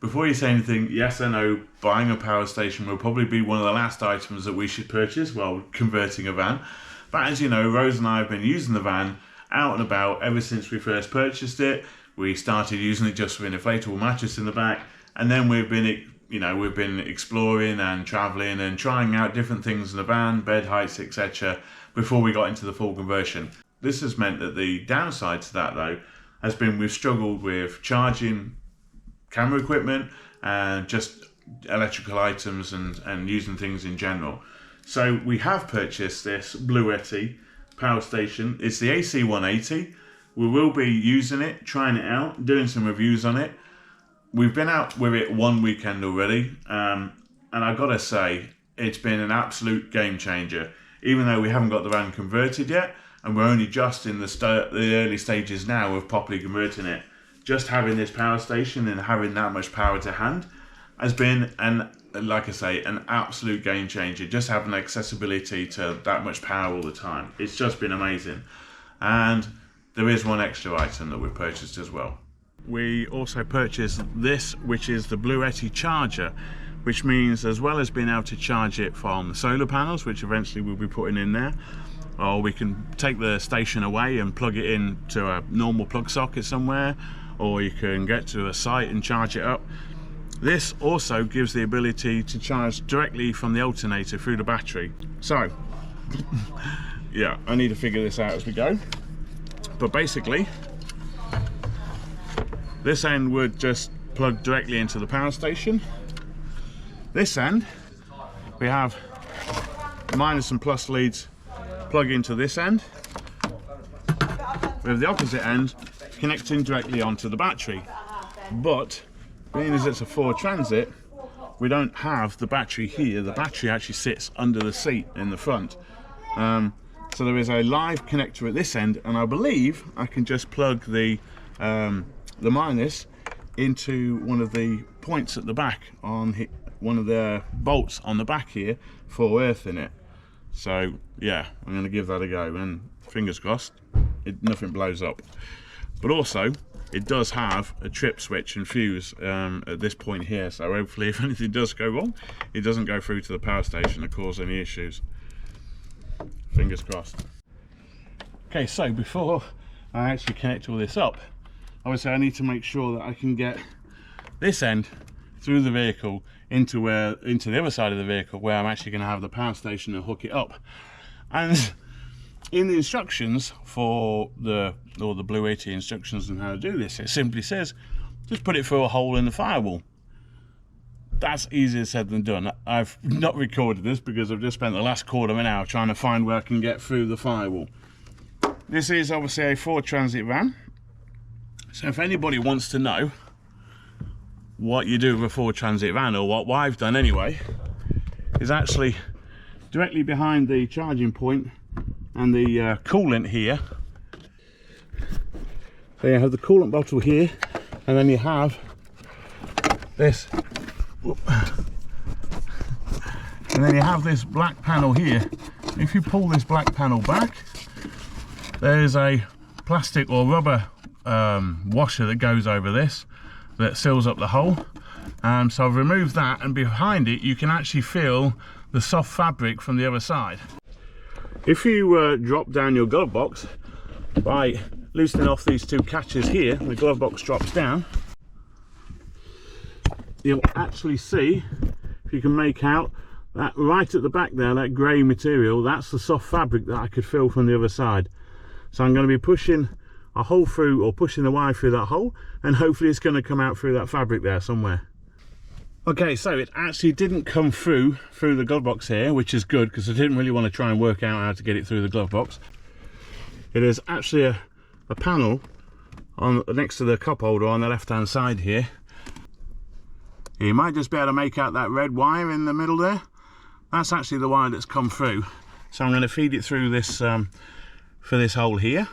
before you say anything, yes I know buying a power station will probably be one of the last items that we should purchase while converting a van. But as you know, Rose and I have been using the van out and about ever since we first purchased it. We started using it just with an inflatable mattress in the back, and then we've been exploring and travelling and trying out different things in the van, bed heights, etc. before we got into the full conversion. This has meant that the downside to that though has been we've struggled with charging camera equipment and just electrical items and using things in general. So we have purchased this Bluetti power station. It's the AC 180. We will be using it, trying it out, doing some reviews on it. We've been out with it one weekend already, and I gotta say, it's been an absolute game changer. Even though we haven't got the van converted yet, and we're only just in the early stages now of properly converting it, just having this power station and having that much power to hand has been, like I say, an absolute game changer. Just having accessibility to that much power all the time. It's just been amazing. And there is one extra item that we purchased as well. We also purchased this, which is the Bluetti Charger, which means as well as being able to charge it from the solar panels, which eventually we'll be putting in there, or we can take the station away and plug it into a normal plug socket somewhere, or you can get to a site and charge it up. This also gives the ability to charge directly from the alternator through the battery. So yeah, I need to figure this out as we go, but basically this end would just plug directly into the power station. This end we have minus and plus leads plug into this end, with the opposite end connecting directly onto the battery. But being as it's a Ford Transit, we don't have the battery here. The battery actually sits under the seat in the front. So there is a live connector at this end, and I believe I can just plug the minus into one of the points at the back on one of the bolts on the back here for earthing it. So yeah, I'm going to give that a go, and fingers crossed nothing blows up. But also it does have a trip switch and fuse at this point here, so hopefully if anything does go wrong, it doesn't go through to the power station and cause any issues. Fingers crossed. Okay, so before I actually connect all this up, obviously I need to make sure that I can get this end through the vehicle into the other side of the vehicle where I'm actually going to have the power station and hook it up. And in the instructions for the Bluetti instructions on how to do this, it simply says just put it through a hole in the firewall. That's easier said than done. I've not recorded this because I've just spent the last quarter of an hour trying to find where I can get through the firewall. This is obviously a Ford Transit van, so if anybody wants to know what you do with a Ford Transit van, or what I've done anyway, is actually directly behind the charging point and the coolant here. So you have the coolant bottle here, and then you have this, and then you have this black panel here. If you pull this black panel back, there's a plastic or rubber washer that goes over this that seals up the hole. So I've removed that, and behind it you can actually feel the soft fabric from the other side. If you drop down your glove box by loosening off these two catches here, the glove box drops down, you'll actually see, if you can make out, that right at the back there, that grey material, that's the soft fabric that I could feel from the other side. So I'm going to be pushing a hole through, or pushing the wire through that hole, and hopefully it's going to come out through that fabric there somewhere. Okay, so it actually didn't come through the glove box here, which is good, because I didn't really want to try and work out how to get it through the glove box. It is actually a panel on next to the cup holder on the left hand side here. You might just be able to make out that red wire in the middle there. That's actually the wire that's come through. So I'm going to feed it through this for this hole here.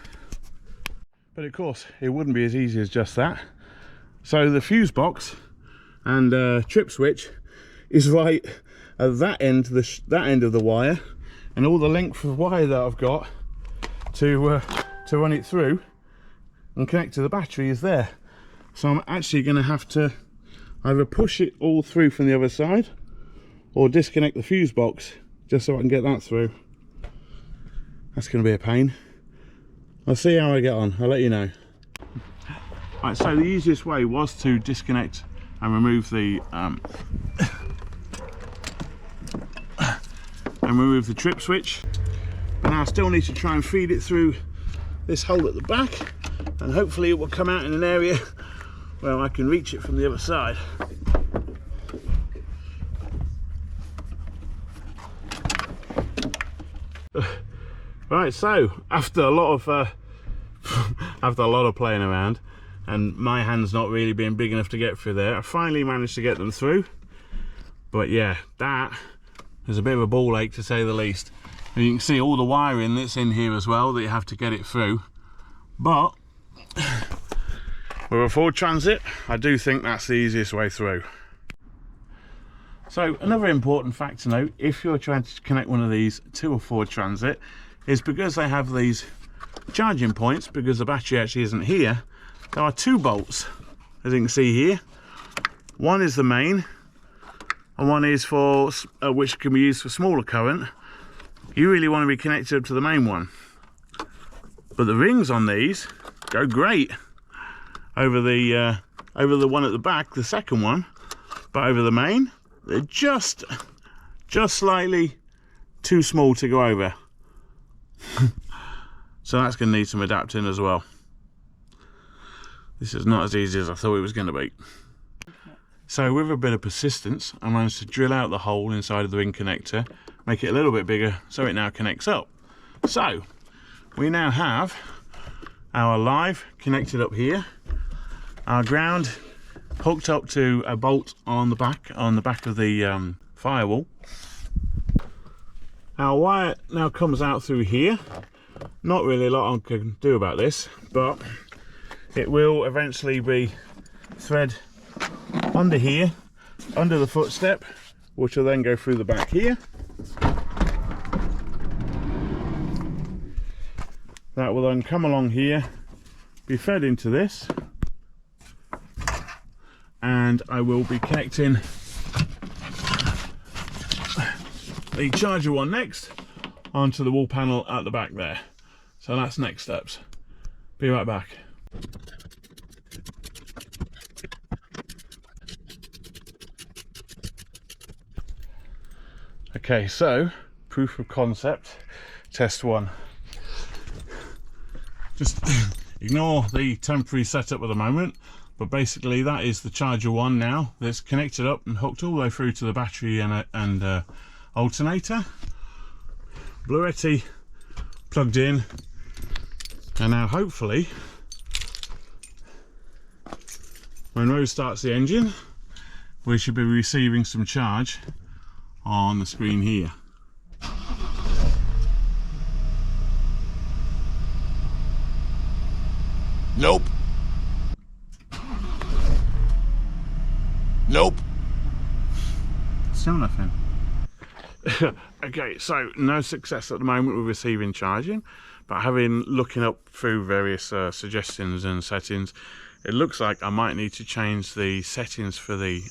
But of course it wouldn't be as easy as just that. So the fuse box and trip switch is right at that end, that end of the wire, and all the length of wire that I've got to run it through and connect to the battery is there. So I'm actually going to have to either push it all through from the other side or disconnect the fuse box just so I can get that through. That's going to be a pain. I'll see how I get on, I'll let you know. Right, so the easiest way was to disconnect and remove the trip switch, but now I still need to try and feed it through this hole at the back, and hopefully it will come out in an area where I can reach it from the other side. Right, so after a lot of playing around and my hands not really being big enough to get through there, I finally managed to get them through. But yeah, that is a bit of a ball ache to say the least. And you can see all the wiring that's in here as well that you have to get it through. But with a Ford Transit, I do think that's the easiest way through. So another important fact to note, if you're trying to connect one of these to a Ford Transit, is because they have these charging points, because the battery actually isn't here, there are two bolts, as you can see here. One is the main, and one is for which can be used for smaller current. You really want to be connected up to the main one, but the rings on these go great over the one at the back, the second one, but over the main they're just slightly too small to go over. So that's going to need some adapting as well. This is not as easy as I thought it was going to be. So with a bit of persistence, I managed to drill out the hole inside of the ring connector, make it a little bit bigger so it now connects up. So we now have our live connected up here, our ground hooked up to a bolt on the back of the firewall. Our wire now comes out through here. Not really a lot I can do about this, but it will eventually be thread under here, under the footstep, which will then go through the back here. That will then come along here, be fed into this, and I will be connecting the charger one next onto the wall panel at the back there. So that's next steps. Be right back. Okay, so proof of concept, test one. Just ignore the temporary setup at the moment, but basically that is the charger one now that's connected up and hooked all the way through to the battery and alternator. Bluetti plugged in, and now hopefully when Rose starts the engine we should be receiving some charge on the screen here. Nope. Nope. Still nothing. Okay, so no success at the moment with receiving charging, but looking up through various suggestions and settings, it looks like I might need to change the settings for the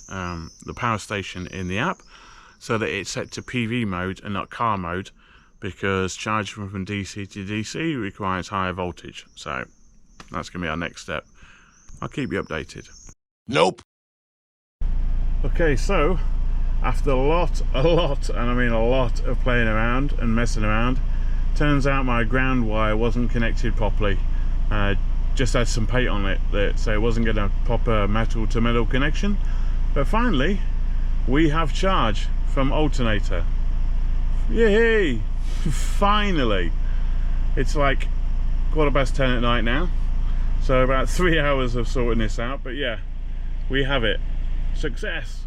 power station in the app so that it's set to PV mode and not car mode, because charging from DC to DC requires higher voltage. So that's going to be our next step. I'll keep you updated. Nope. Okay, so after a lot, and I mean a lot of playing around and messing around, turns out my ground wire wasn't connected properly. Just had some paint on it, so it wasn't getting a proper metal to metal connection. But finally, we have charge from alternator. Yay! Finally! It's like 10:15 at night now, so about 3 hours of sorting this out, but yeah, we have it. Success!